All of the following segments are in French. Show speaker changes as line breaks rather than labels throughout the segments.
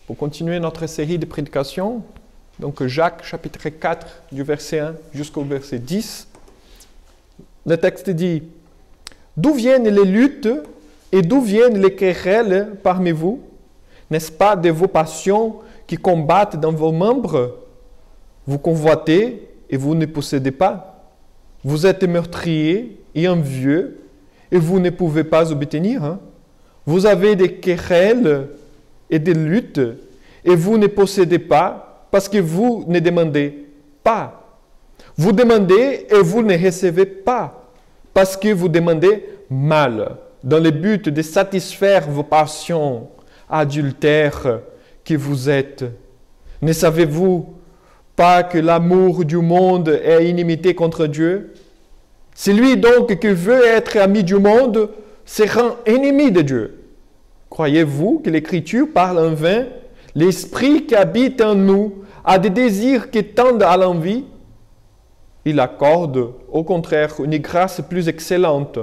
pour continuer notre série de prédications. Donc Jacques chapitre 4 du verset 1 jusqu'au verset 10. Le texte dit « D'où viennent les luttes et d'où viennent les querelles parmi vous? N'est-ce pas de vos passions qui combattent dans vos membres? Vous convoitez et vous ne possédez pas. Vous êtes meurtriers et envieux et vous ne pouvez pas obtenir. Vous avez des querelles et des luttes et vous ne possédez pas parce que vous ne demandez pas. Vous demandez et vous ne recevez pas parce que vous demandez mal dans le but de satisfaire vos passions adultères que vous êtes. Ne savez-vous pas que l'amour du monde est inimité contre Dieu? Celui donc qui veut être ami du monde se rend ennemi de Dieu. Croyez-vous que l'Écriture parle en vain? L'Esprit qui habite en nous a des désirs qui tendent à l'envie. Il accorde, au contraire, une grâce plus excellente.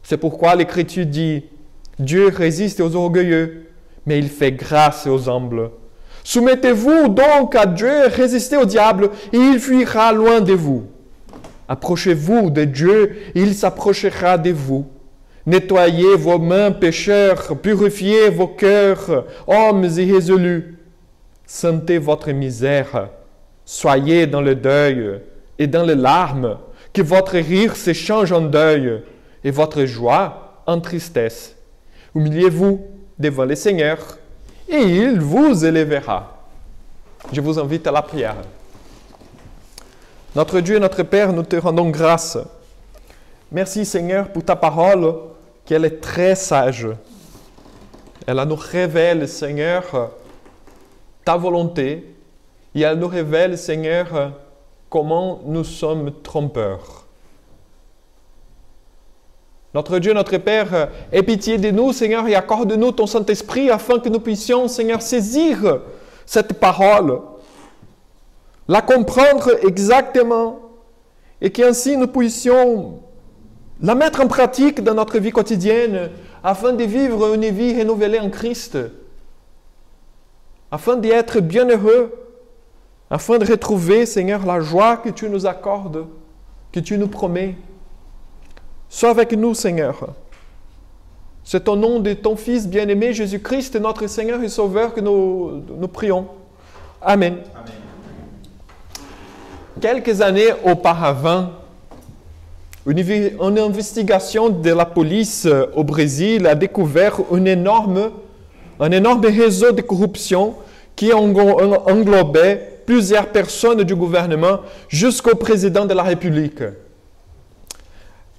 C'est pourquoi l'Écriture dit « Dieu résiste aux orgueilleux, mais il fait grâce aux humbles. » Soumettez-vous donc à Dieu, résistez au diable, et il fuira loin de vous. Approchez-vous de Dieu, et il s'approchera de vous. Nettoyez vos mains, pécheurs, purifiez vos cœurs, hommes irrésolus. Sentez votre misère, soyez dans le deuil et dans les larmes, que votre rire s'échange en deuil et votre joie en tristesse. Humiliez-vous devant le Seigneur, et il vous élèvera. Je vous invite à la prière. Notre Dieu et notre Père, nous te rendons grâce. Merci Seigneur pour ta parole, qu'elle est très sage. Elle nous révèle, Seigneur, ta volonté, et elle nous révèle, Seigneur, comment nous sommes trompeurs. Notre Dieu, notre Père, aie pitié de nous, Seigneur, et accorde-nous ton Saint-Esprit afin que nous puissions, Seigneur, saisir cette parole, la comprendre exactement, et qu'ainsi nous puissions la mettre en pratique dans notre vie quotidienne afin de vivre une vie renouvelée en Christ, afin d'être bienheureux, afin de retrouver, Seigneur, la joie que tu nous accordes, que tu nous promets. Sois avec nous, Seigneur. C'est au nom de ton Fils bien-aimé, Jésus-Christ, notre Seigneur et Sauveur, que nous prions. Amen. Amen. Quelques années auparavant, une investigation de la police au Brésil a découvert un énorme réseau de corruption qui englobait plusieurs personnes du gouvernement jusqu'au président de la République.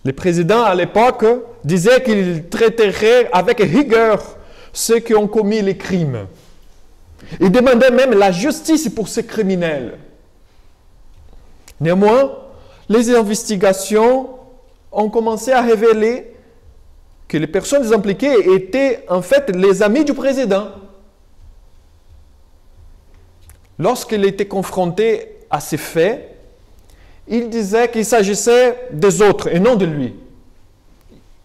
Le président, à l'époque, disait qu'il traiterait avec rigueur ceux qui ont commis les crimes. Il demandait même la justice pour ces criminels. Néanmoins, les investigations ont commencé à révéler que les personnes impliquées étaient en fait les amis du président. Lorsqu'il était confronté à ces faits, il disait qu'il s'agissait des autres et non de lui.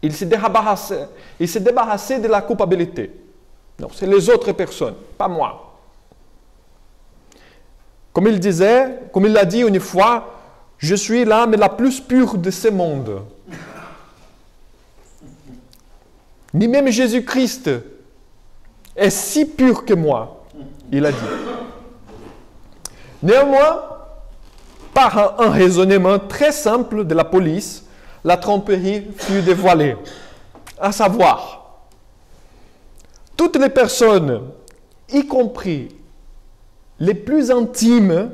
Il s'est débarrassé de la culpabilité. Non, c'est les autres personnes, pas moi. Comme il l'a dit une fois, je suis l'âme la plus pure de ce monde. Ni même Jésus-Christ est si pur que moi, il a dit. Néanmoins, par un raisonnement très simple de la police, la tromperie fut dévoilée. À savoir, toutes les personnes, y compris les plus intimes,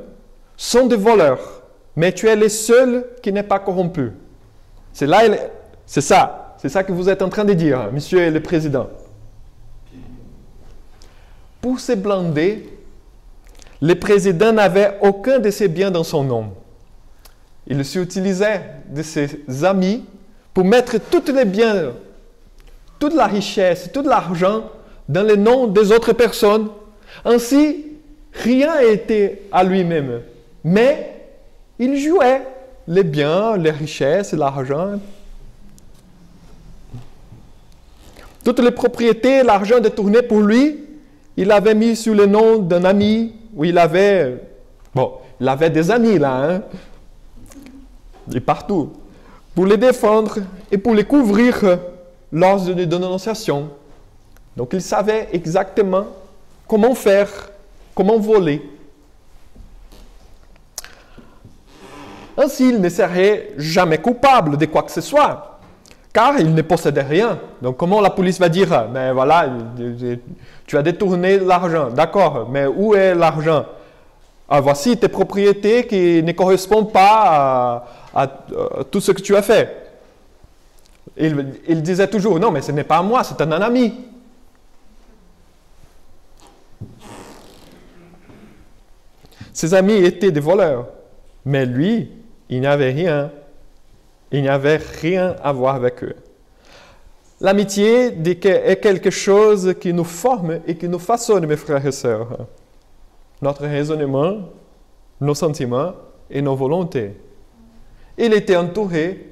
sont des voleurs, mais tu es le seul qui n'est pas corrompu. C'est ça que vous êtes en train de dire, monsieur le président. Pour se blinder, le président n'avait aucun de ses biens dans son nom. Il s'utilisait de ses amis pour mettre tous les biens, toute la richesse, tout l'argent dans le nom des autres personnes. Ainsi, rien n'était à lui-même. Mais il jouait les biens, les richesses, l'argent. Toutes les propriétés, l'argent détourné pour lui, il l'avait mis sous le nom d'un ami, où il avait des amis là, hein, et partout, pour les défendre et pour les couvrir lors de dénonciations. Donc il savait exactement comment faire, comment voler. Ainsi, il ne serait jamais coupable de quoi que ce soit, car il ne possédait rien. Donc comment la police va dire, mais voilà, tu as détourné l'argent, d'accord, mais où est l'argent? Ah, voici tes propriétés qui ne correspondent pas à tout ce que tu as fait. Il disait toujours, non, mais ce n'est pas à moi, c'est à un ami. Ses amis étaient des voleurs, mais lui, il n'avait rien. Il n'avait rien à voir avec eux. L'amitié est quelque chose qui nous forme et qui nous façonne, mes frères et sœurs. Notre raisonnement, nos sentiments et nos volontés. Il était entouré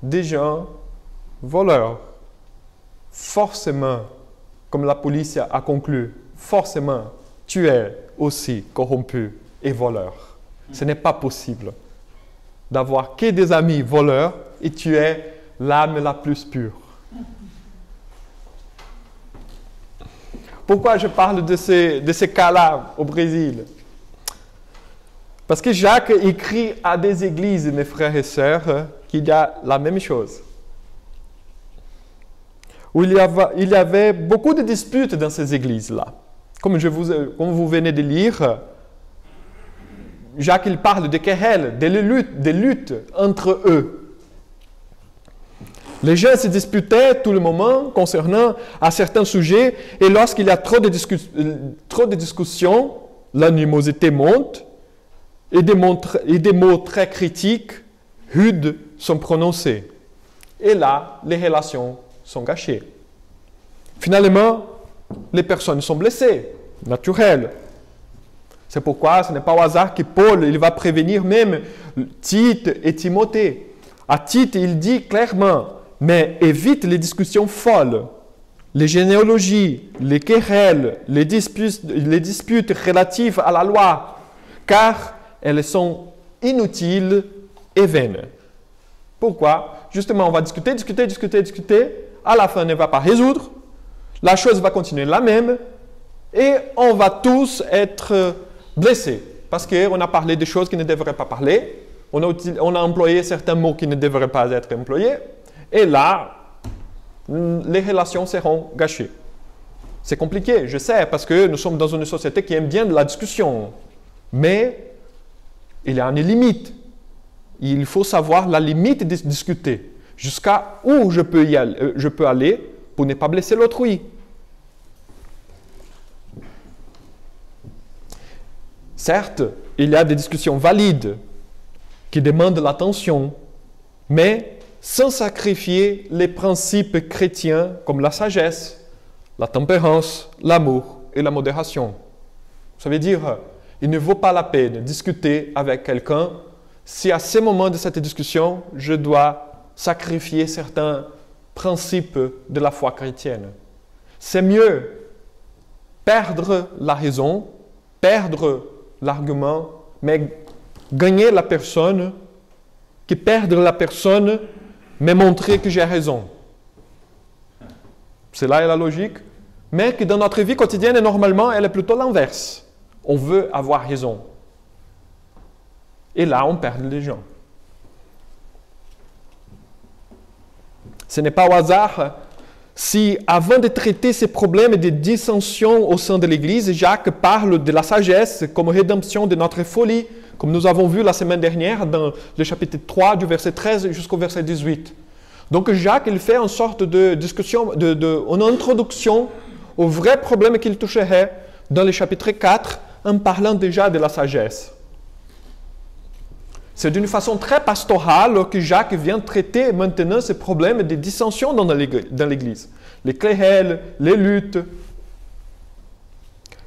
des gens voleurs. Forcément, comme la police a conclu, forcément, tu es aussi corrompu et voleur. Ce n'est pas possible d'avoir que des amis voleurs et tu es l'âme la plus pure. Pourquoi je parle de ces cas-là au Brésil? Parce que Jacques écrit à des églises, mes frères et sœurs, qu'il y a la même chose. Où il y avait beaucoup de disputes dans ces églises-là. Comme vous venez de lire, Jacques il parle de querelles, des luttes entre eux. Les gens se disputaient tout le moment concernant à certains sujets et lorsqu'il y a trop de discussions, l'animosité monte et des mots très critiques, rudes, sont prononcés. Et là, les relations sont gâchées. Finalement, les personnes sont blessées, naturel. C'est pourquoi ce n'est pas au hasard que Paul il va prévenir même Tite et Timothée. À Tite, il dit clairement, mais évite les discussions folles, les généalogies, les querelles, les disputes relatives à la loi, car elles sont inutiles et vaines. Pourquoi? Justement, on va discuter, à la fin, on ne va pas résoudre, la chose va continuer la même, et on va tous être blessés, parce qu'on a parlé de choses qui ne devraient pas parler, on a employé certains mots qui ne devraient pas être employés, et là, les relations seront gâchées. C'est compliqué, je sais, parce que nous sommes dans une société qui aime bien de la discussion, mais il y a une limite. Il faut savoir la limite de discuter, jusqu'à où je peux aller pour ne pas blesser l'autrui. Certes, il y a des discussions valides qui demandent l'attention, mais sans sacrifier les principes chrétiens comme la sagesse, la tempérance, l'amour et la modération. Ça veut dire, il ne vaut pas la peine de discuter avec quelqu'un si à ce moment de cette discussion, je dois sacrifier certains principes de la foi chrétienne. C'est mieux perdre la raison, perdre l'argument, mais gagner la personne, que perdre la personne, mais montrer que j'ai raison. C'est là la logique, mais que dans notre vie quotidienne, normalement, elle est plutôt l'inverse. On veut avoir raison. Et là, on perd les gens. Ce n'est pas au hasard si, avant de traiter ces problèmes de dissension au sein de l'Église, Jacques parle de la sagesse comme rédemption de notre folie, comme nous avons vu la semaine dernière dans le chapitre 3, du verset 13 jusqu'au verset 18. Donc Jacques, il fait une sorte de discussion, une introduction au vrai problème qu'il toucherait dans le chapitre 4, en parlant déjà de la sagesse. C'est d'une façon très pastorale que Jacques vient traiter maintenant ces problèmes de dissension dans l'Église. Les querelles, les luttes.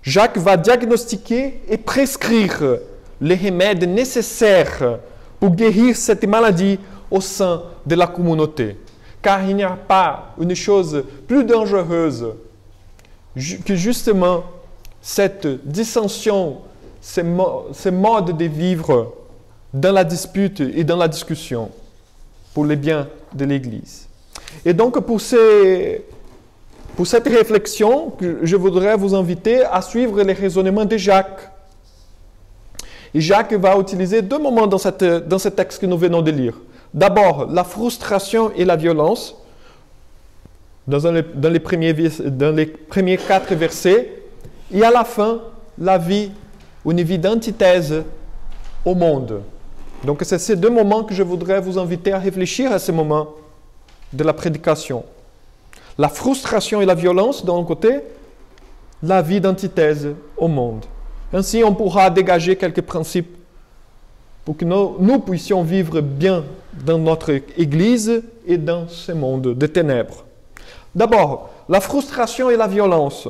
Jacques va diagnostiquer et prescrire les remèdes nécessaires pour guérir cette maladie au sein de la communauté. Car il n'y a pas une chose plus dangereuse que justement cette dissension, ces modes de vivre dans la dispute et dans la discussion pour les biens de l'Église. Et donc pour cette réflexion, je voudrais vous inviter à suivre les raisonnements de Jacques. Et Jacques va utiliser deux moments dans ce texte que nous venons de lire. D'abord, la frustration et la violence, dans les premiers 4 versets, et à la fin, une vie d'antithèse au monde. Donc c'est ces deux moments que je voudrais vous inviter à réfléchir à ce moment de la prédication. La frustration et la violence d'un côté, la vie d'antithèse au monde. Ainsi, on pourra dégager quelques principes pour que nous puissions vivre bien dans notre Église et dans ce monde de ténèbres. D'abord, la frustration et la violence.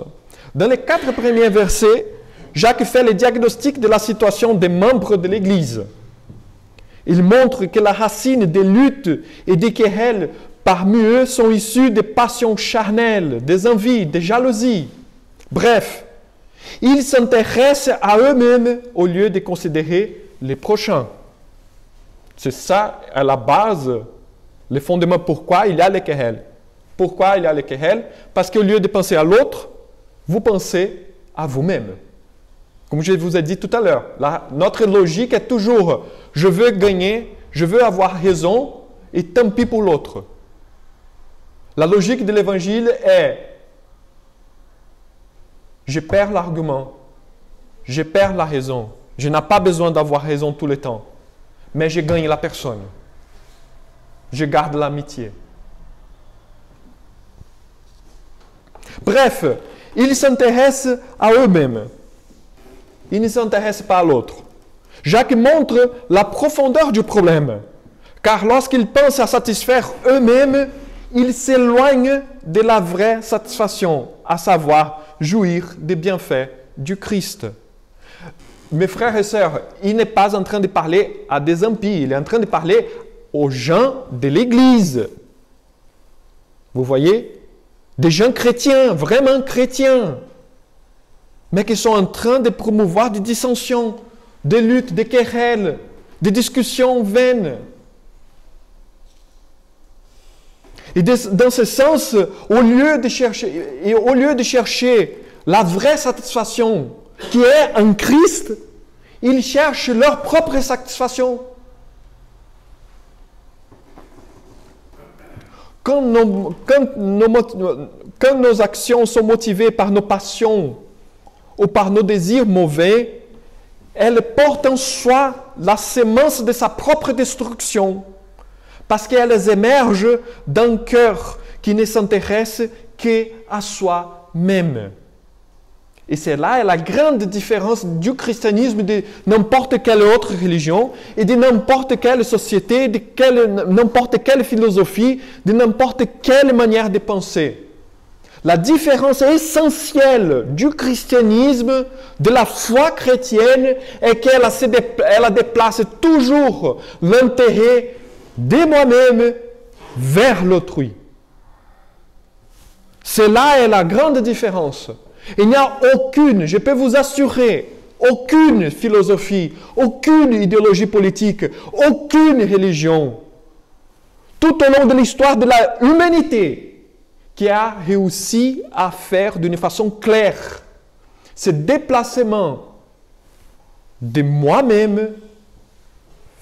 Dans les 4 premiers versets, Jacques fait le diagnostic de la situation des membres de l'Église. Il montre que la racine des luttes et des querelles parmi eux sont issues des passions charnelles, des envies, des jalousies. Bref, ils s'intéressent à eux-mêmes au lieu de considérer les prochains. C'est ça, à la base, le fondement pourquoi il y a les querelles. Pourquoi il y a les querelles? Parce qu'au lieu de penser à l'autre, vous pensez à vous-même. Comme je vous ai dit tout à l'heure, notre logique est toujours « je veux gagner, je veux avoir raison et tant pis pour l'autre ». La logique de l'Évangile est « je perds l'argument, je perds la raison, je n'ai pas besoin d'avoir raison tout le temps, mais je gagne la personne, je garde l'amitié ». Bref, ils s'intéressent à eux-mêmes. Ils ne s'intéressent pas à l'autre. Jacques montre la profondeur du problème, car lorsqu'ils pensent à satisfaire eux-mêmes, ils s'éloignent de la vraie satisfaction, à savoir jouir des bienfaits du Christ. Mes frères et sœurs, il n'est pas en train de parler à des impies, il est en train de parler aux gens de l'Église. Vous voyez? Des gens chrétiens, vraiment chrétiens, mais qui sont en train de promouvoir des dissensions, des luttes, des querelles, des discussions vaines. Et dans ce sens, au lieu de chercher la vraie satisfaction qui est en Christ, ils cherchent leur propre satisfaction. Quand nos actions sont motivées par nos passions ou par nos désirs mauvais, elles portent en soi la sémence de sa propre destruction, parce qu'elles émergent d'un cœur qui ne s'intéresse qu'à soi-même. Et c'est là la grande différence du christianisme de n'importe quelle autre religion et de n'importe quelle société, de n'importe quelle philosophie, de n'importe quelle manière de penser. La différence essentielle du christianisme, de la foi chrétienne, est qu'elle déplace toujours l'intérêt de moi-même vers l'autrui. C'est là est la grande différence. Il n'y a aucune, je peux vous assurer, aucune philosophie, aucune idéologie politique, aucune religion, tout au long de l'histoire de l'humanité, qui a réussi à faire d'une façon claire ce déplacement de moi-même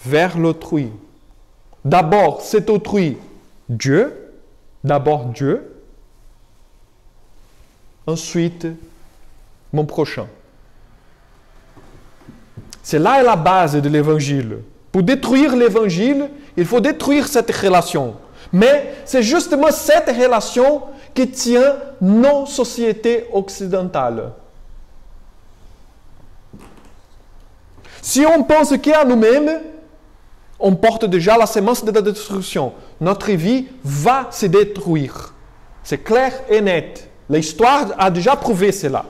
vers l'autrui. D'abord, cet autrui, Dieu, ensuite, mon prochain. C'est là la base de l'Évangile. Pour détruire l'Évangile, il faut détruire cette relation. Mais c'est justement cette relation qui tient nos sociétés occidentales. Si on pense qu'à nous-mêmes, on porte déjà la sémence de la destruction. Notre vie va se détruire. C'est clair et net. L'histoire a déjà prouvé cela.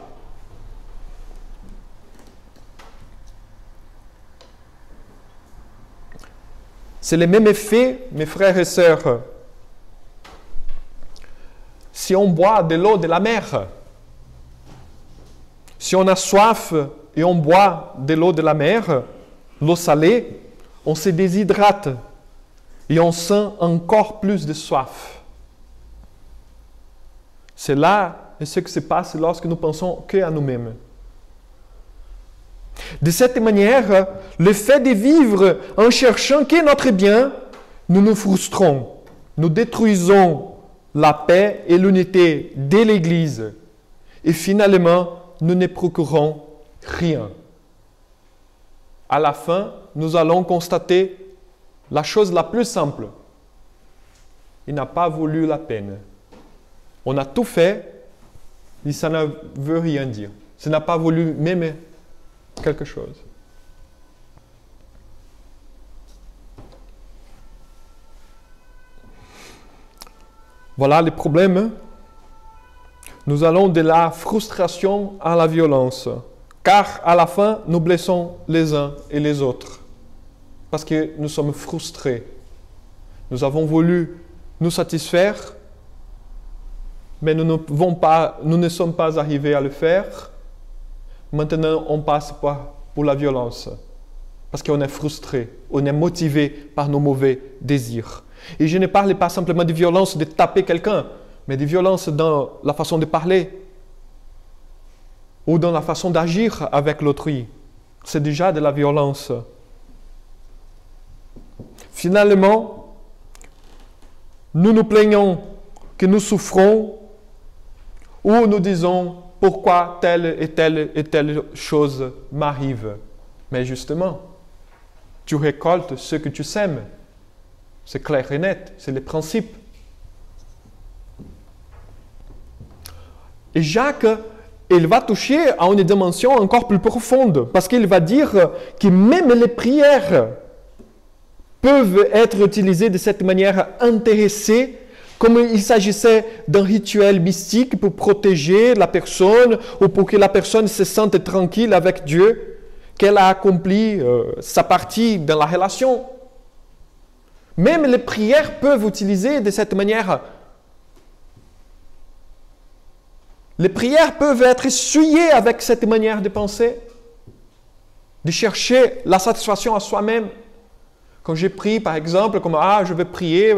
C'est le même effet, mes frères et sœurs, si on boit de l'eau de la mer. Si on a soif et on boit de l'eau de la mer, l'eau salée, on se déshydrate et on sent encore plus de soif. C'est là ce qui se passe lorsque nous pensons qu'à nous-mêmes. De cette manière, le fait de vivre en cherchant que notre bien, nous nous frustrons, nous détruisons la paix et l'unité de l'Église et finalement, nous ne procurons rien. À la fin, nous allons constater la chose la plus simple. Il n'a pas voulu la peine. On a tout fait, et ça ne veut rien dire. Ça n'a pas voulu même quelque chose. Voilà les problèmes. Nous allons de la frustration à la violence, car à la fin, nous blessons les uns et les autres, parce que nous sommes frustrés. Nous avons voulu nous satisfaire, mais nous ne sommes pas arrivés à le faire. Maintenant, on passe pour la violence, parce qu'on est frustré, on est motivé par nos mauvais désirs. Et je ne parle pas simplement de violence de taper quelqu'un, mais de violence dans la façon de parler ou dans la façon d'agir avec l'autrui. C'est déjà de la violence. Finalement, nous nous plaignons que nous souffrons ou nous disons pourquoi telle et telle chose m'arrive. Mais justement, tu récoltes ce que tu sèmes. C'est clair et net, c'est le principe. Et Jacques, il va toucher à une dimension encore plus profonde, parce qu'il va dire que même les prières peuvent être utilisées de cette manière intéressée, comme il s'agissait d'un rituel mystique pour protéger la personne, ou pour que la personne se sente tranquille avec Dieu, qu'elle a accompli sa partie dans la relation. Même les prières peuvent utiliser de cette manière. Les prières peuvent être essuyées avec cette manière de penser, de chercher la satisfaction à soi-même. Quand je prie, par exemple, comme je vais prier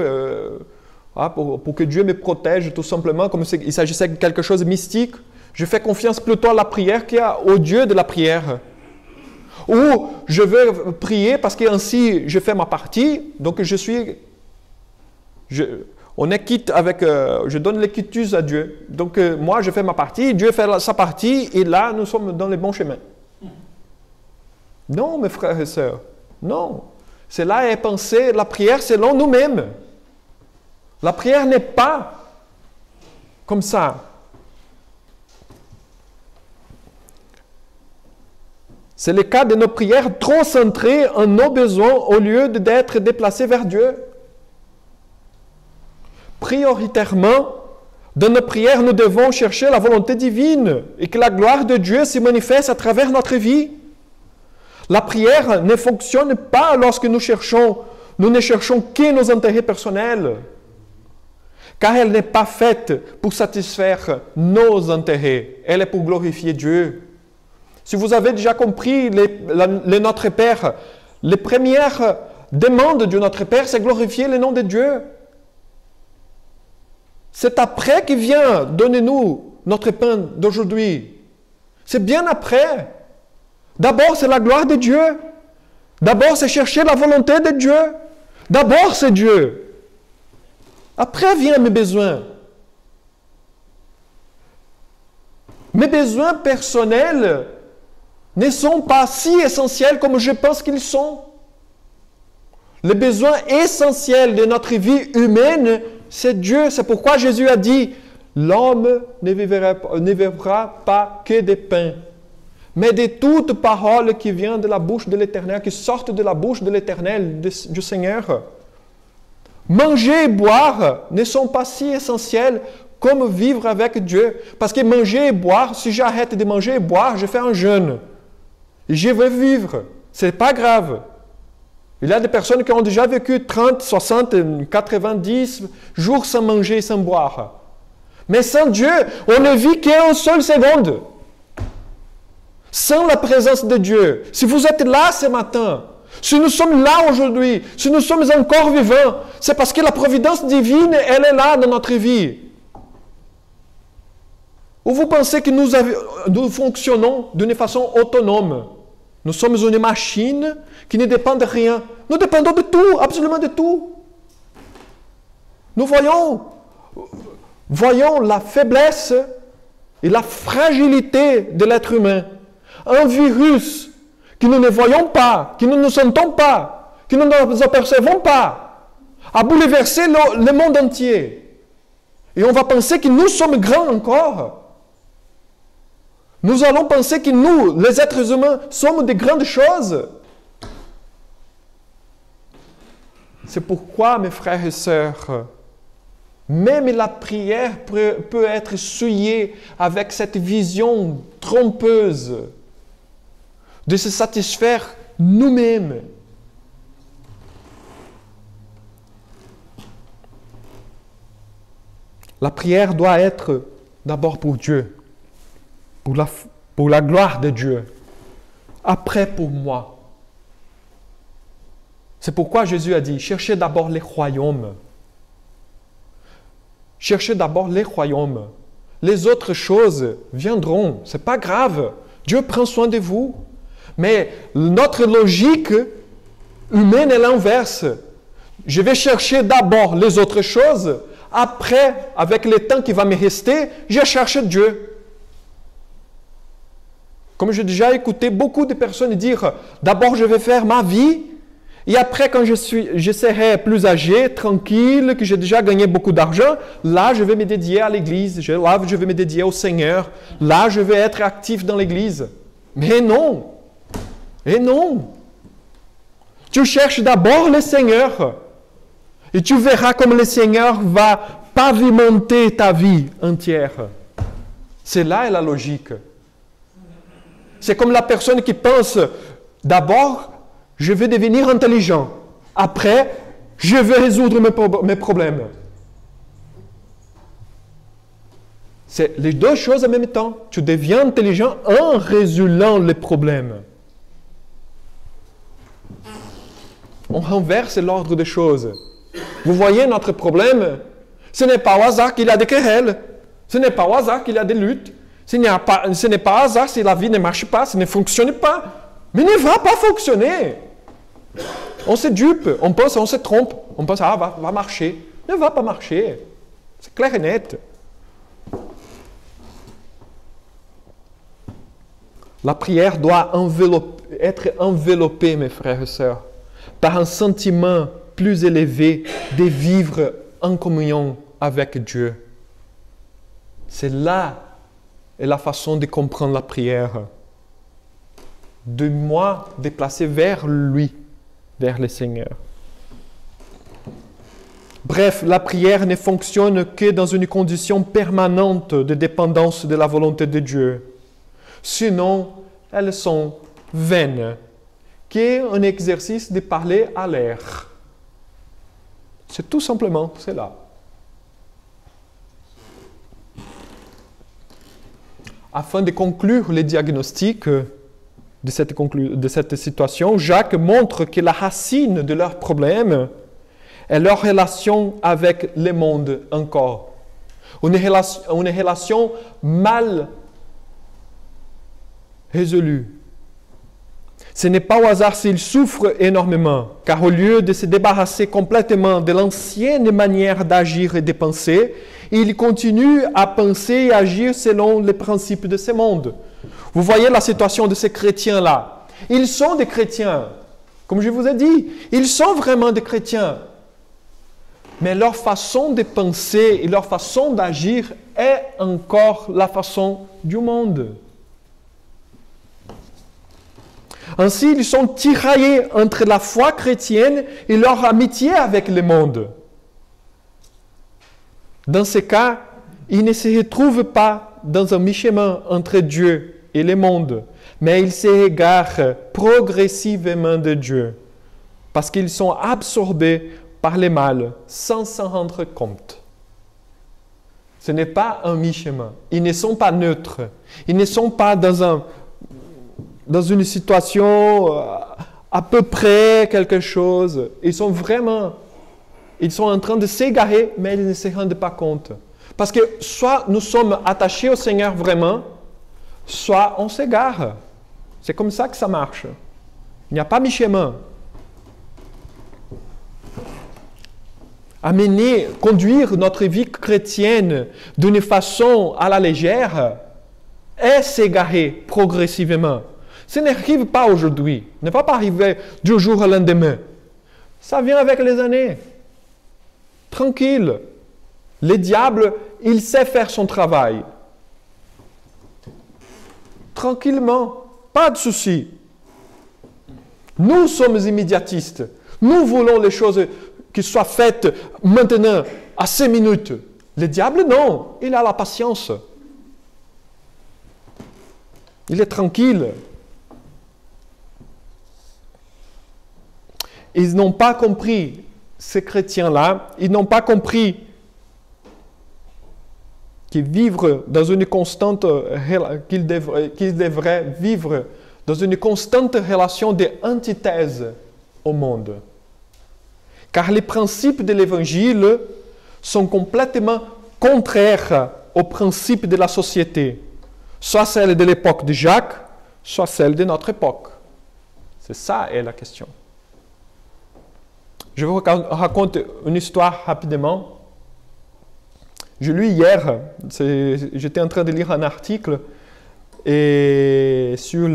pour que Dieu me protège, tout simplement, comme il s'agissait de quelque chose de mystique, je fais confiance plutôt à la prière qu'au Dieu de la prière. Ou je veux prier parce qu'ainsi je fais ma partie, donc on est quitte avec, je donne les quittus à Dieu. Donc moi je fais ma partie, Dieu fait sa partie, et là nous sommes dans les bons chemins. Non, mes frères et sœurs, non. Cela est penser la prière selon nous-mêmes. La prière n'est pas comme ça. C'est le cas de nos prières trop centrées en nos besoins au lieu d'être déplacées vers Dieu. Prioritairement, dans nos prières, nous devons chercher la volonté divine et que la gloire de Dieu se manifeste à travers notre vie. La prière ne fonctionne pas lorsque nous ne cherchons que nos intérêts personnels, car elle n'est pas faite pour satisfaire nos intérêts, elle est pour glorifier Dieu. Si vous avez déjà compris le Notre Père, les premières demandes de Notre Père, c'est glorifier le nom de Dieu. C'est après qu'il vient, donnez-nous notre pain d'aujourd'hui. C'est bien après. D'abord, c'est la gloire de Dieu. D'abord, c'est chercher la volonté de Dieu. D'abord, c'est Dieu. Après viennent mes besoins. Mes besoins personnels ne sont pas si essentiels comme je pense qu'ils sont. Les besoins essentiels de notre vie humaine, c'est Dieu. C'est pourquoi Jésus a dit, l'homme ne vivra pas que de pain, mais de toute parole qui vient de la bouche de l'Éternel, qui sortent de la bouche de l'Éternel, du Seigneur. Manger et boire ne sont pas si essentiels comme vivre avec Dieu. Parce que manger et boire, si j'arrête de manger et boire, je fais un jeûne. Et je vais vivre. Ce n'est pas grave. Il y a des personnes qui ont déjà vécu 30, 60, 90 jours sans manger et sans boire. Mais sans Dieu, on ne vit qu'une seule seconde. sans la présence de Dieu. Si vous êtes là ce matin, si nous sommes là aujourd'hui, si nous sommes encore vivants, c'est parce que la providence divine, elle est là dans notre vie. Ou vous pensez que nous fonctionnons d'une façon autonome? Nous sommes une machine qui ne dépend de rien. Nous dépendons de tout, absolument de tout. Nous voyons la faiblesse et la fragilité de l'être humain. Un virus que nous ne voyons pas, que nous ne sentons pas, que nous ne apercevons pas, a bouleversé le monde entier. Et on va penser que nous sommes grands encore. Nous allons penser que nous, les êtres humains, sommes de grandes choses. C'est pourquoi, mes frères et sœurs, même la prière peut être souillée avec cette vision trompeuse de se satisfaire nous-mêmes. La prière doit être d'abord pour Dieu, pour la gloire de Dieu, après pour moi. C'est pourquoi Jésus a dit, cherchez d'abord les royaumes. Cherchez d'abord les royaumes. Les autres choses viendront. Ce n'est pas grave. Dieu prend soin de vous. Mais notre logique humaine est l'inverse. Je vais chercher d'abord les autres choses. Après, avec le temps qui va me rester, je cherche Dieu. Comme j'ai déjà écouté beaucoup de personnes dire, d'abord je vais faire ma vie. Et après, quand je serai plus âgé, tranquille, que j'ai déjà gagné beaucoup d'argent, là, je vais me dédier à l'église. Là, je vais me dédier au Seigneur. Là, je vais être actif dans l'église. Mais non. Et non. Tu cherches d'abord le Seigneur. Et tu verras comme le Seigneur va pavimenter ta vie entière. C'est là la logique. C'est comme la personne qui pense, d'abord, je vais devenir intelligent. Après, je vais résoudre mes problèmes. C'est les deux choses en même temps. Tu deviens intelligent en résoudant les problèmes. On renverse l'ordre des choses. Vous voyez notre problème? Ce n'est pas au hasard qu'il y a des querelles. Ce n'est pas au hasard qu'il y a des luttes. Ce n'est pas au hasard si la vie ne marche pas, si ne fonctionne pas. Mais ne va pas fonctionner. On se dupe, on pense, on se trompe. On pense, va marcher. Ne va pas marcher. C'est clair et net. La prière doit être enveloppée, mes frères et sœurs, par un sentiment plus élevé de vivre en communion avec Dieu. C'est là la façon de comprendre la prière. De moi déplacer vers lui, vers le Seigneur. Bref, la prière ne fonctionne que dans une condition permanente de dépendance de la volonté de Dieu. Sinon, elles sont vaines, qu'un exercice de parler à l'air. C'est tout simplement cela. Afin de conclure le diagnostic de cette situation, Jacques montre que la racine de leurs problèmes est leur relation avec le monde encore. Une relation mal résolue. Ce n'est pas au hasard s'ils souffrent énormément, car au lieu de se débarrasser complètement de l'ancienne manière d'agir et de penser, ils continuent à penser et agir selon les principes de ce monde. Vous voyez la situation de ces chrétiens-là. Ils sont des chrétiens. Comme je vous ai dit, ils sont vraiment des chrétiens. Mais leur façon de penser et leur façon d'agir est encore la façon du monde. Ainsi, ils sont tiraillés entre la foi chrétienne et leur amitié avec le monde. Dans ce cas, ils ne se retrouvent pas dans un mi-chemin entre Dieu et le monde, mais ils s'égarent progressivement de Dieu, parce qu'ils sont absorbés par le mal sans s'en rendre compte. Ce n'est pas un mi-chemin. Ils ne sont pas neutres. Ils ne sont pas dans dans une situation à peu près quelque chose. Ils sont en train de s'égarer, mais ils ne se rendent pas compte. Parce que soit nous sommes attachés au Seigneur vraiment, soit on s'égare. C'est comme ça que ça marche. Il n'y a pas mi-chemin. Conduire notre vie chrétienne d'une façon à la légère et s'égarer progressivement. Ça n'arrive pas aujourd'hui, ne va pas arriver du jour au lendemain. Ça vient avec les années. Tranquille. Le diable, il sait faire son travail. Tranquillement, pas de souci. Nous sommes immédiatistes. Nous voulons les choses qui soient faites maintenant, à 5 minutes. Le diable, non. Il a la patience. Il est tranquille. Ils n'ont pas compris, ces chrétiens-là, ils n'ont pas compris qu'ils devraient vivre dans une constante relation d'antithèse au monde. Car les principes de l'Évangile sont complètement contraires aux principes de la société, soit celle de l'époque de Jacques, soit celle de notre époque. C'est ça est la question. Je vous raconte une histoire rapidement. Je lis hier, j'étais en train de lire un article sur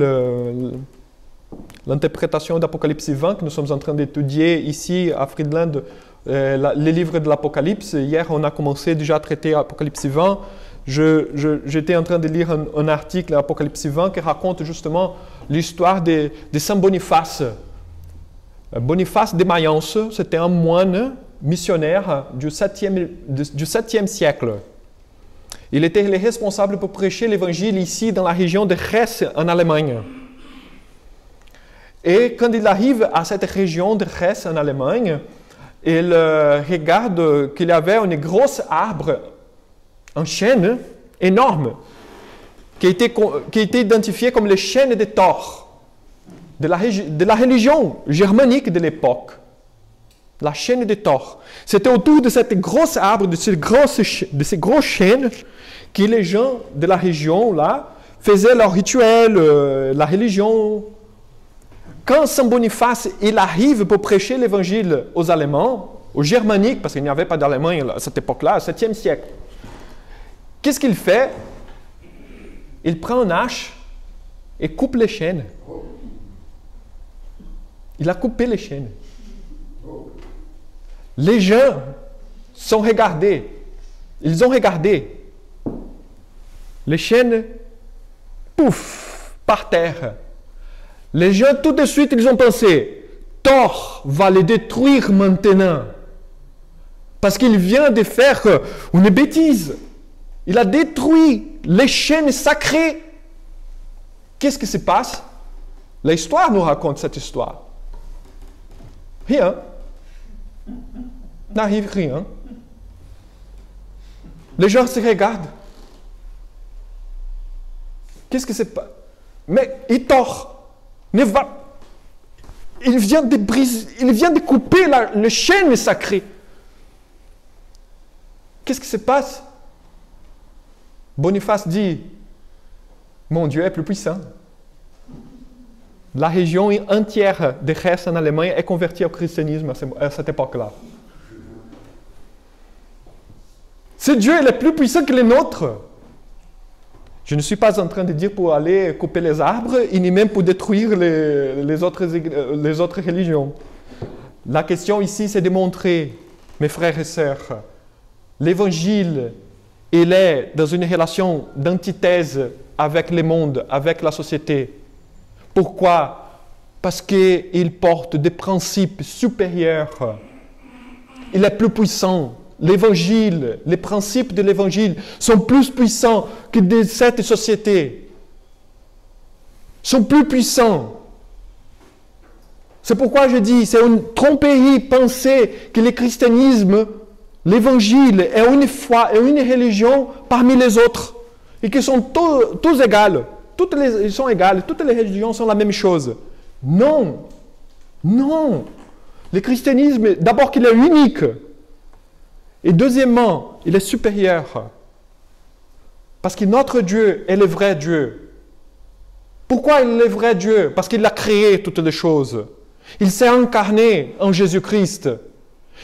l'interprétation d'Apocalypse 20 que nous sommes en train d'étudier ici à Friedland, les livres de l'Apocalypse. Hier, on a commencé déjà à traiter Apocalypse 20. J'étais en train de lire un article d'Apocalypse 20 qui raconte justement l'histoire de Saint Boniface. Boniface de Mayence, c'était un moine missionnaire du 7e siècle. Il était le responsable pour prêcher l'évangile ici dans la région de Hesse en Allemagne. Et quand il arrive à cette région de Hesse en Allemagne, il regarde qu'il y avait un gros arbre, un chêne énorme, qui a été identifié comme le chêne de Thor, de la religion germanique de l'époque. La chaîne de Thor. C'était autour de cet gros arbre, de ces gros chênes, que les gens de la région là faisaient leur rituel, la religion. Quand Saint Boniface il arrive pour prêcher l'évangile aux Allemands, aux Germaniques, parce qu'il n'y avait pas d'Allemagne à cette époque-là, au 7e siècle, qu'est-ce qu'il fait? Il prend une hache et coupe les chênes. Il a coupé les chênes. Les gens sont regardés. Ils ont regardé. Les chênes, pouf, par terre. Les gens, tout de suite, ils ont pensé, Thor va les détruire maintenant. Parce qu'il vient de faire une bêtise. Il a détruit les chênes sacrés. Qu'est-ce qui se passe? L'histoire nous raconte cette histoire. Rien. N'arrive rien. Les gens se regardent. Qu'est-ce que c'est pas? Mais Thor il vient de briser, il vient de couper le chêne sacré. Qu'est-ce qui se passe? Boniface dit, mon Dieu est plus puissant. La région entière de Hesse en Allemagne est convertie au christianisme à cette époque-là. Ce Dieu est plus puissant que les nôtres. Je ne suis pas en train de dire pour aller couper les arbres, et ni même pour détruire les autres religions. La question ici, c'est de montrer, mes frères et sœurs, l'Évangile, il est dans une relation d'antithèse avec le monde, avec la société. Pourquoi? Parce qu'il porte des principes supérieurs. Il est plus puissant. L'Évangile, les principes de l'Évangile sont plus puissants que de cette société. Sont plus puissants. C'est pourquoi je dis, c'est une tromperie penser que le christianisme, l'Évangile est une foi et une religion parmi les autres et qu'ils sont tous égaux. Ils sont égales, toutes les religions sont la même chose. Non, non. Le christianisme, d'abord qu'il est unique, et deuxièmement, il est supérieur. Parce que notre Dieu est le vrai Dieu. Pourquoi il est le vrai Dieu? Parce qu'il a créé toutes les choses. Il s'est incarné en Jésus-Christ.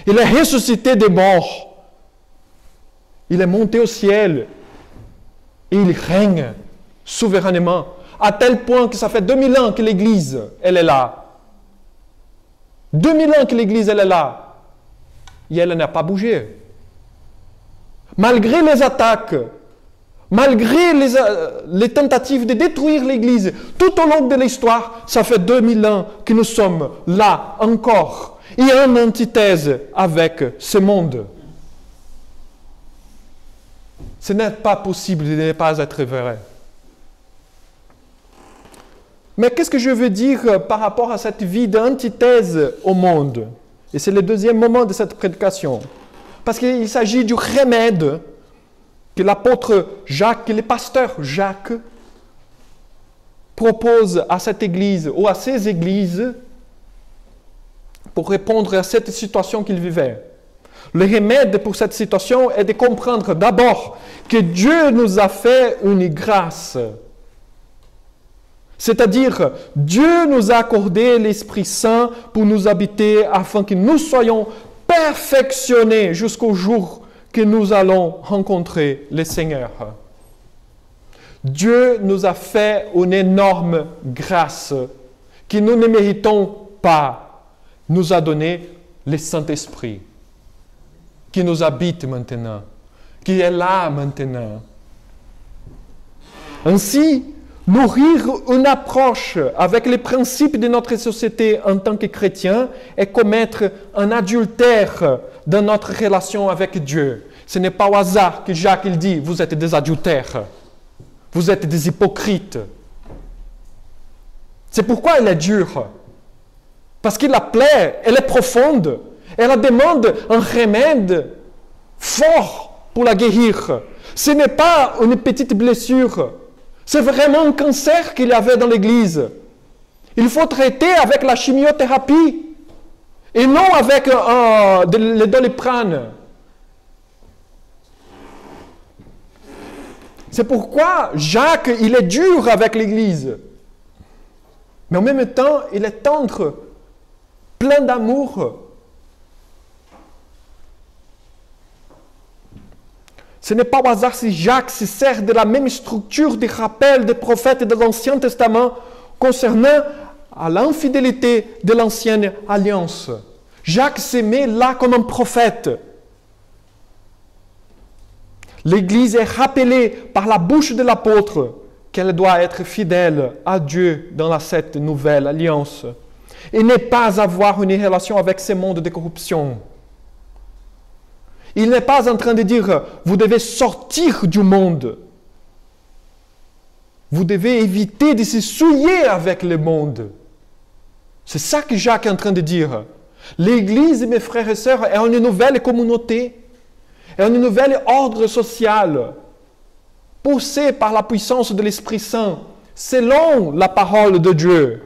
Il est ressuscité des morts. Il est monté au ciel. Et il règne souverainement. À tel point que ça fait 2000 ans que l'Église, elle est là. 2000 ans que l'Église, elle est là. Et elle n'a pas bougé. Malgré les attaques, malgré les tentatives de détruire l'Église, tout au long de l'histoire, ça fait 2000 ans que nous sommes là encore. Et en antithèse avec ce monde. Ce n'est pas possible de ne pas être vrai. Mais qu'est-ce que je veux dire par rapport à cette vie d'antithèse au monde? Et c'est le deuxième moment de cette prédication. Parce qu'il s'agit du remède que l'apôtre Jacques, que le pasteur Jacques propose à cette église ou à ces églises pour répondre à cette situation qu'il vivait. Le remède pour cette situation est de comprendre d'abord que Dieu nous a fait une grâce. C'est-à-dire, Dieu nous a accordé l'Esprit Saint pour nous habiter afin que nous soyons perfectionnés jusqu'au jour que nous allons rencontrer le Seigneur. Dieu nous a fait une énorme grâce que nous ne méritons pas. Nous a donné le Saint-Esprit qui nous habite maintenant, qui est là maintenant. Ainsi, nourrir une approche avec les principes de notre société en tant que chrétiens est commettre un adultère dans notre relation avec Dieu. Ce n'est pas au hasard que Jacques il dit « Vous êtes des adultères, vous êtes des hypocrites ». C'est pourquoi elle est dure. Parce que la plaie, elle est profonde. Elle demande un remède fort pour la guérir. Ce n'est pas une petite blessure. C'est vraiment un cancer qu'il y avait dans l'Église. Il faut traiter avec la chimiothérapie et non avec le Doliprane. C'est pourquoi Jacques, il est dur avec l'Église. Mais en même temps, il est tendre, plein d'amour. Ce n'est pas au hasard si Jacques se sert de la même structure des rappels des prophètes de l'Ancien Testament concernant à l'infidélité de l'Ancienne Alliance. Jacques se met là comme un prophète. L'Église est rappelée par la bouche de l'apôtre qu'elle doit être fidèle à Dieu dans cette nouvelle alliance et ne pas avoir une relation avec ce monde de corruption. Il n'est pas en train de dire « vous devez sortir du monde ». Vous devez éviter de se souiller avec le monde. C'est ça que Jacques est en train de dire. L'Église, mes frères et sœurs, est une nouvelle communauté, est un nouvel ordre social, poussé par la puissance de l'Esprit Saint, selon la parole de Dieu.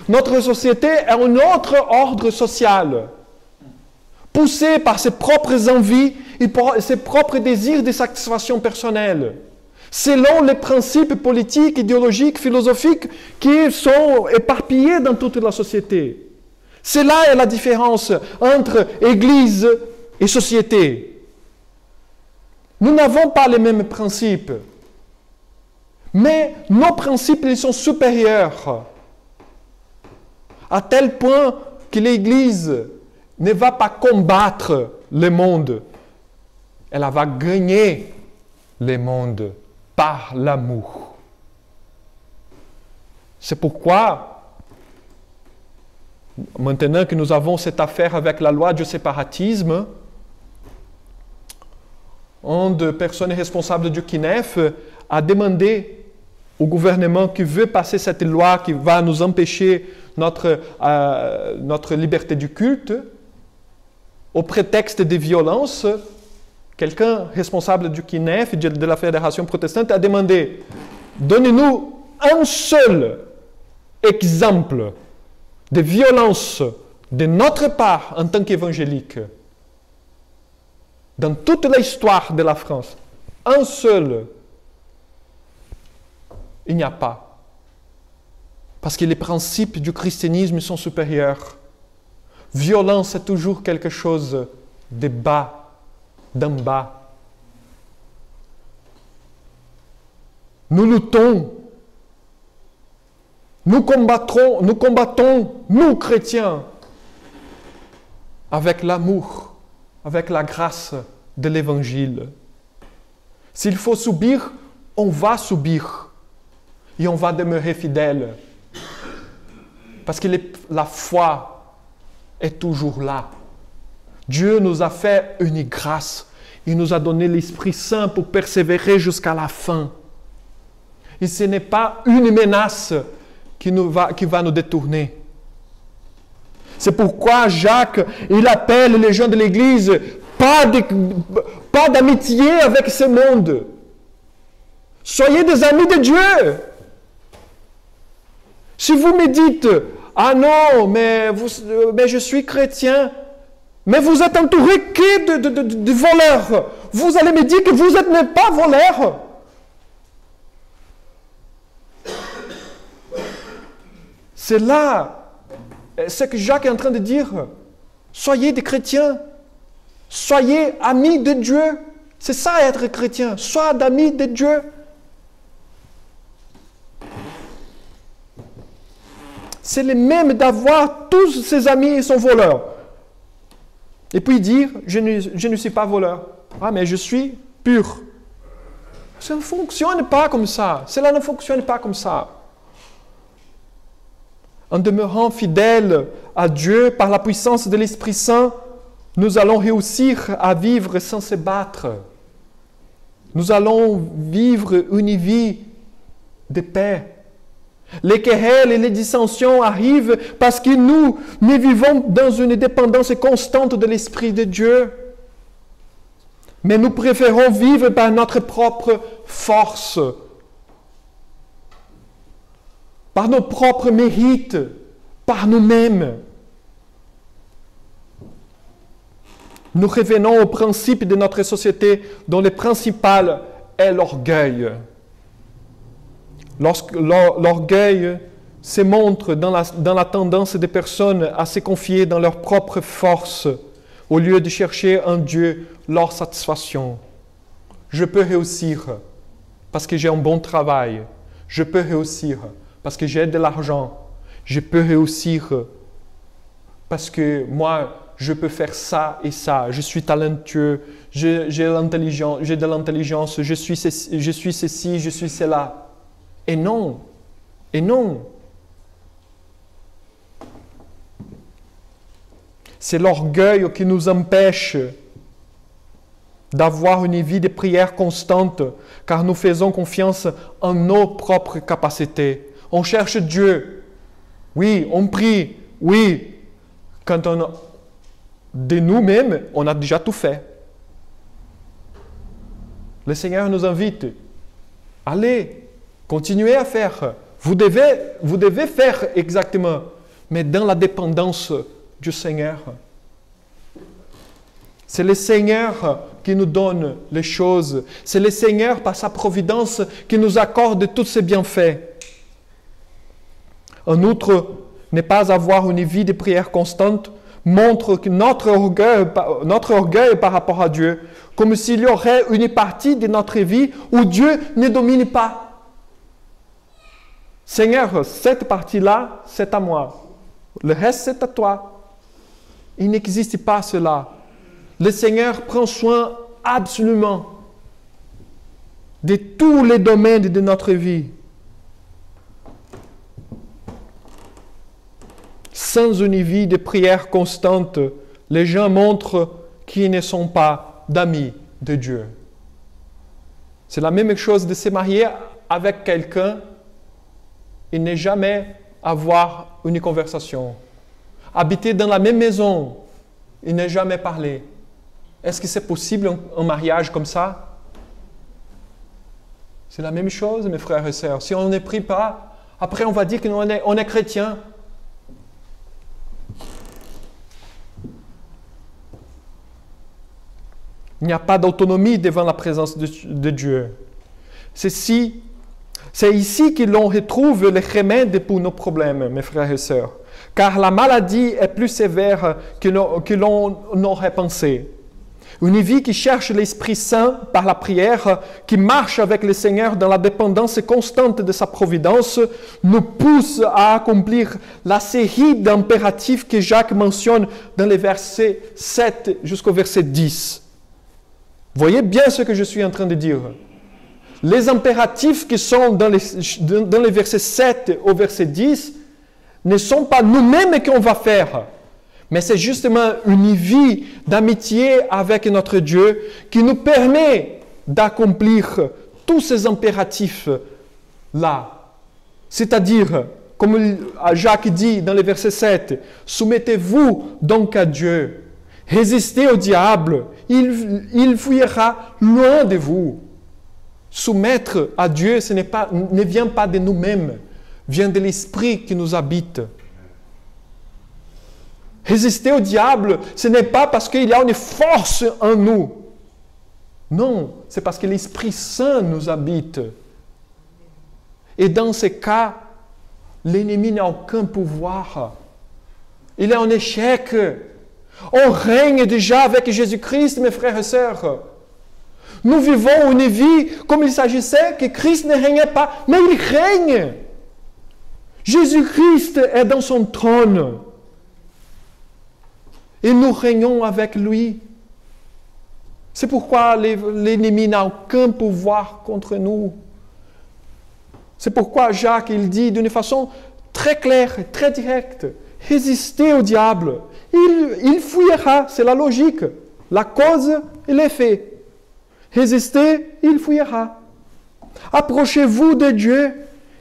Notre société est un autre ordre social, poussé par ses propres envies et par ses propres désirs de satisfaction personnelle, selon les principes politiques, idéologiques, philosophiques qui sont éparpillés dans toute la société. C'est là la différence entre Église et société. Nous n'avons pas les mêmes principes, mais nos principes ils sont supérieurs, à tel point que l'Église ne va pas combattre le monde, elle va gagner le monde par l'amour. C'est pourquoi, maintenant que nous avons cette affaire avec la loi du séparatisme, une des personnes responsables du CNEF a demandé au gouvernement qui veut passer cette loi qui va nous empêcher notre liberté du culte, au prétexte de violence, quelqu'un responsable du CNEF, de la Fédération protestante, a demandé « Donnez-nous un seul exemple de violence de notre part en tant qu'évangélique dans toute l'histoire de la France, un seul, il n'y a pas. Parce que les principes du christianisme sont supérieurs. Violence est toujours quelque chose de bas, d'en bas. Nous luttons, nous combattons, nous chrétiens, avec l'amour, avec la grâce de l'Évangile. S'il faut subir, on va subir et on va demeurer fidèle. Parce que la foi est toujours là. Dieu nous a fait une grâce. Il nous a donné l'Esprit Saint pour persévérer jusqu'à la fin. Et ce n'est pas une menace qui va nous détourner. C'est pourquoi Jacques, il appelle les gens de l'Église, pas d'amitié avec ce monde. Soyez des amis de Dieu. Si vous me dites, ah non, mais je suis chrétien, mais vous êtes entouré que de voleurs. Vous allez me dire que vous n'êtes pas voleur. C'est là, ce que Jacques est en train de dire. Soyez des chrétiens. Soyez amis de Dieu. C'est ça être chrétien. Sois d'amis de Dieu. C'est le même d'avoir tous ses amis et son voleur. Et puis dire, je ne suis pas voleur. Ah, mais je suis pur. Ça ne fonctionne pas comme ça. Cela ne fonctionne pas comme ça. En demeurant fidèles à Dieu par la puissance de l'Esprit Saint, nous allons réussir à vivre sans se battre. Nous allons vivre une vie de paix. Les querelles et les dissensions arrivent parce que nous vivons dans une dépendance constante de l'Esprit de Dieu. Mais nous préférons vivre par notre propre force, par nos propres mérites, par nous-mêmes. Nous revenons au principe de notre société dont le principal est l'orgueil. Lorsque l'orgueil se montre dans la tendance des personnes à se confier dans leur propre force, au lieu de chercher en Dieu leur satisfaction. Je peux réussir parce que j'ai un bon travail. Je peux réussir parce que j'ai de l'argent. Je peux réussir parce que moi, je peux faire ça et ça. Je suis talentueux, j'ai de l'intelligence, je suis ceci, je suis cela. Et non, et non. C'est l'orgueil qui nous empêche d'avoir une vie de prière constante, car nous faisons confiance en nos propres capacités. On cherche Dieu. Oui, on prie. Oui, quand de nous-mêmes, on a déjà tout fait. Le Seigneur nous invite. Allez, continuez à faire. Vous devez faire exactement, mais dans la dépendance du Seigneur. C'est le Seigneur qui nous donne les choses. C'est le Seigneur, par sa providence, qui nous accorde tous ses bienfaits. En outre, ne pas avoir une vie de prière constante montre que notre orgueil par rapport à Dieu, comme s'il y aurait une partie de notre vie où Dieu ne domine pas. Seigneur, cette partie-là, c'est à moi. Le reste, c'est à toi. Il n'existe pas cela. Le Seigneur prend soin absolument de tous les domaines de notre vie. Sans une vie de prière constante, les gens montrent qu'ils ne sont pas d'amis de Dieu. C'est la même chose de se marier avec quelqu'un et ne jamais avoir une conversation. Habiter dans la même maison et ne jamais parler. Est-ce que c'est possible un mariage comme ça? C'est la même chose, mes frères et sœurs. Si on ne prie pas, après on va dire qu'on est chrétien. Il n'y a pas d'autonomie devant la présence de Dieu. C'est ici que l'on retrouve les remèdes pour nos problèmes, mes frères et sœurs. Car la maladie est plus sévère que l'on aurait pensé. Une vie qui cherche l'Esprit Saint par la prière, qui marche avec le Seigneur dans la dépendance constante de sa providence, nous pousse à accomplir la série d'impératifs que Jacques mentionne dans les versets 7 jusqu'au verset 10. Voyez bien ce que je suis en train de dire. Les impératifs qui sont dans les versets 7 au verset 10 ne sont pas nous-mêmes qu'on va faire, mais c'est justement une vie d'amitié avec notre Dieu qui nous permet d'accomplir tous ces impératifs-là. C'est-à-dire, comme Jacques dit dans le verset 7, « Soumettez-vous donc à Dieu, résistez au diable, il fuira loin de vous. » Soumettre à Dieu, ne vient pas de nous-mêmes, vient de l'Esprit qui nous habite. Résister au diable, ce n'est pas parce qu'il y a une force en nous. Non, c'est parce que l'Esprit Saint nous habite. Et dans ces cas, l'ennemi n'a aucun pouvoir. Il est en échec. On règne déjà avec Jésus-Christ, mes frères et sœurs. Nous vivons une vie comme il s'agissait que Christ ne régnait pas, mais il règne. Jésus-Christ est dans son trône. Et nous régnons avec lui. C'est pourquoi l'ennemi n'a aucun pouvoir contre nous. C'est pourquoi Jacques, il dit d'une façon très claire, très directe, résistez au diable. Il fuira, c'est la logique. La cause et l'effet. Résistez, il fuira. Approchez-vous de Dieu,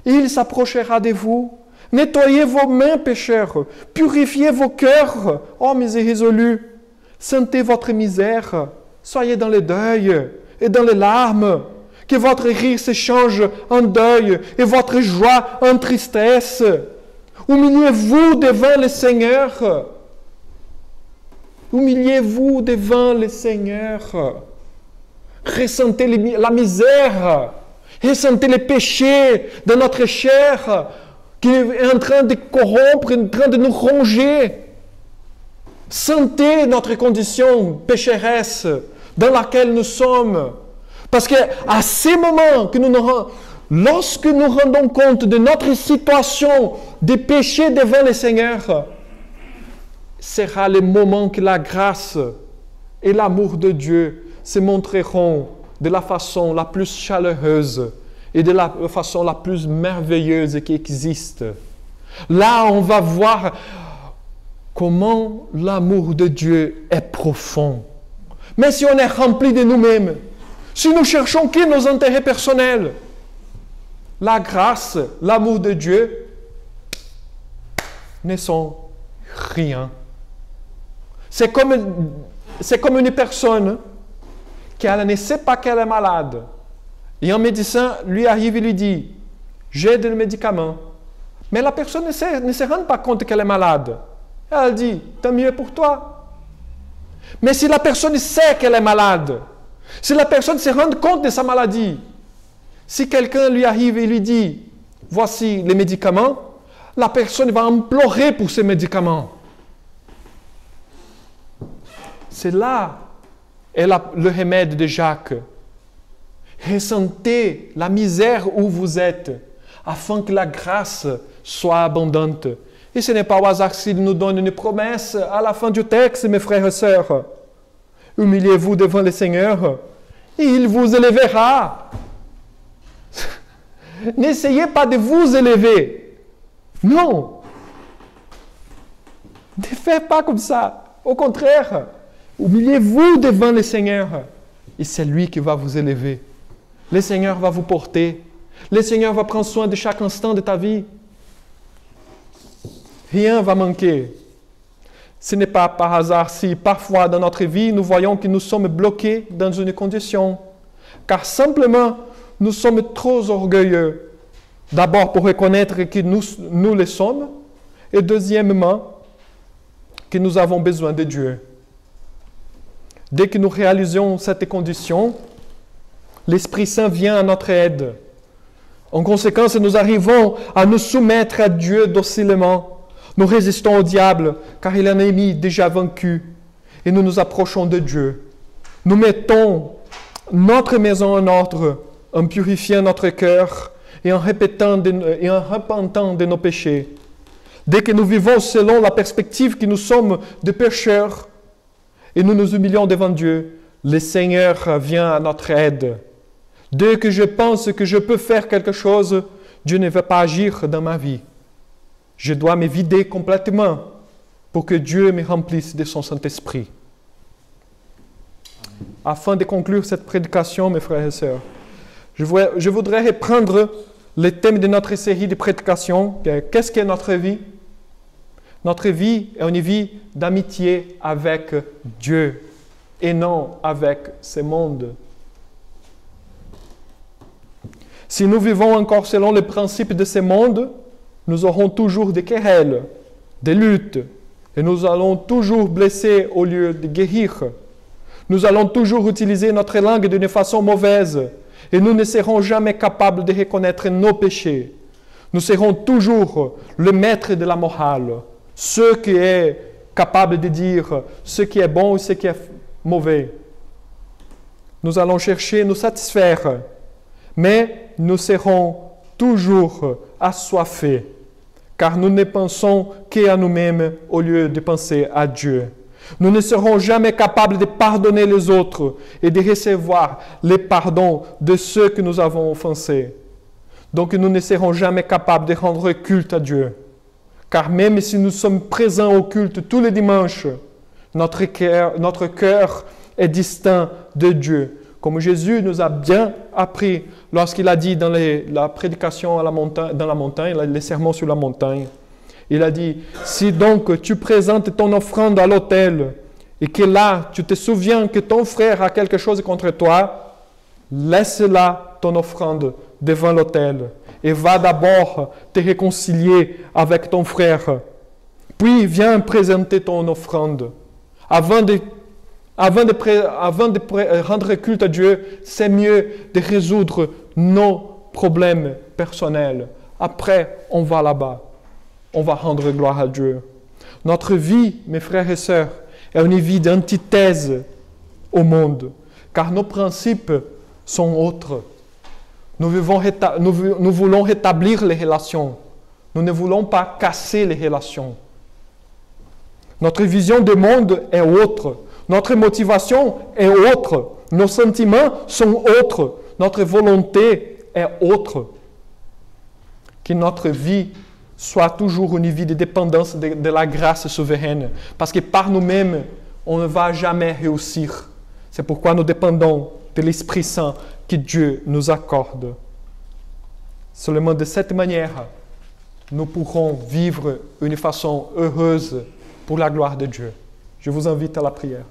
et il s'approchera de vous. Nettoyez vos mains, pécheurs. Purifiez vos cœurs, hommes irrésolus. Sentez votre misère. Soyez dans le deuil et dans les larmes. Que votre rire se change en deuil et votre joie en tristesse. Humiliez-vous devant le Seigneur. Humiliez-vous devant le Seigneur. Ressentez la misère. Ressentez les péchés de notre chair qui est en train de corrompre, en train de nous ronger. Sentez notre condition pécheresse dans laquelle nous sommes. Parce qu'à ces moments, lorsque nous rendons compte de notre situation de péché devant le Seigneur, sera le moment que la grâce et l'amour de Dieu se montreront de la façon la plus chaleureuse et de la façon la plus merveilleuse qui existe. Là, on va voir comment l'amour de Dieu est profond. Mais si on est rempli de nous-mêmes, si nous cherchons que nos intérêts personnels, la grâce, l'amour de Dieu ne sont rien. C'est comme une personne qui ne sait pas qu'elle est malade. Et un médecin lui arrive et lui dit, j'ai des médicaments. Mais la personne ne se rend pas compte qu'elle est malade. Elle dit, tant mieux pour toi. Mais si la personne sait qu'elle est malade, si la personne se rend compte de sa maladie, si quelqu'un lui arrive et lui dit, voici les médicaments, la personne va implorer pour ces médicaments. C'est là est le remède de Jacques. Ressentez la misère où vous êtes, afin que la grâce soit abondante. Et ce n'est pas au hasard s'il nous donne une promesse à la fin du texte, mes frères et sœurs. Humiliez-vous devant le Seigneur, et il vous élèvera. N'essayez pas de vous élever. Non. Ne faites pas comme ça. Au contraire, humiliez-vous devant le Seigneur, et c'est lui qui va vous élever. Le Seigneur va vous porter. Le Seigneur va prendre soin de chaque instant de ta vie. Rien ne va manquer. Ce n'est pas par hasard si parfois dans notre vie, nous voyons que nous sommes bloqués dans une condition. Car simplement, nous sommes trop orgueilleux. D'abord pour reconnaître que nous le sommes, et deuxièmement, que nous avons besoin de Dieu. Dès que nous réalisons cette condition, l'Esprit Saint vient à notre aide. En conséquence, nous arrivons à nous soumettre à Dieu docilement. Nous résistons au diable, car il est un ennemi déjà vaincu, et nous nous approchons de Dieu. Nous mettons notre maison en ordre, en purifiant notre cœur et en repentant de nos péchés. Dès que nous vivons selon la perspective que nous sommes des pécheurs et nous nous humilions devant Dieu, le Seigneur vient à notre aide. Dès que je pense que je peux faire quelque chose, Dieu ne va pas agir dans ma vie. Je dois me vider complètement pour que Dieu me remplisse de son Saint-Esprit. Afin de conclure cette prédication, mes frères et sœurs, je voudrais reprendre le thème de notre série de prédications. Qu'est-ce qu'est notre vie? Notre vie est une vie d'amitié avec Dieu et non avec ce monde. Si nous vivons encore selon les principes de ce monde, nous aurons toujours des querelles, des luttes, et nous allons toujours blesser au lieu de guérir. Nous allons toujours utiliser notre langue d'une façon mauvaise, et nous ne serons jamais capables de reconnaître nos péchés. Nous serons toujours le maître de la morale, ceux qui est capable de dire ce qui est bon ou ce qui est mauvais. Nous allons chercher nous satisfaire, mais nous serons toujours assoiffés, car nous ne pensons qu'à nous-mêmes au lieu de penser à Dieu. Nous ne serons jamais capables de pardonner les autres et de recevoir les pardons de ceux que nous avons offensés. Donc nous ne serons jamais capables de rendre culte à Dieu. Car même si nous sommes présents au culte tous les dimanches, notre cœur est distinct de Dieu. Comme Jésus nous a bien appris lorsqu'il a dit dans la prédication dans la montagne, les sermons sur la montagne, il a dit, si donc tu présentes ton offrande à l'autel et que là tu te souviens que ton frère a quelque chose contre toi, laisse là ton offrande devant l'autel et va d'abord te réconcilier avec ton frère. Puis viens présenter ton offrande. Avant de rendre culte à Dieu, c'est mieux de résoudre nos problèmes personnels. Après, on va là-bas. On va rendre gloire à Dieu. Notre vie, mes frères et sœurs, est une vie d'antithèse au monde, car nos principes sont autres. Nous voulons rétablir les relations. Nous ne voulons pas casser les relations. Notre vision du monde est autre. Notre motivation est autre. Nos sentiments sont autres. Notre volonté est autre. Que notre vie soit toujours une vie de dépendance de la grâce souveraine. Parce que par nous-mêmes, on ne va jamais réussir. C'est pourquoi nous dépendons de l'Esprit Saint que Dieu nous accorde. Seulement de cette manière, nous pourrons vivre d'une façon heureuse pour la gloire de Dieu. Je vous invite à la prière.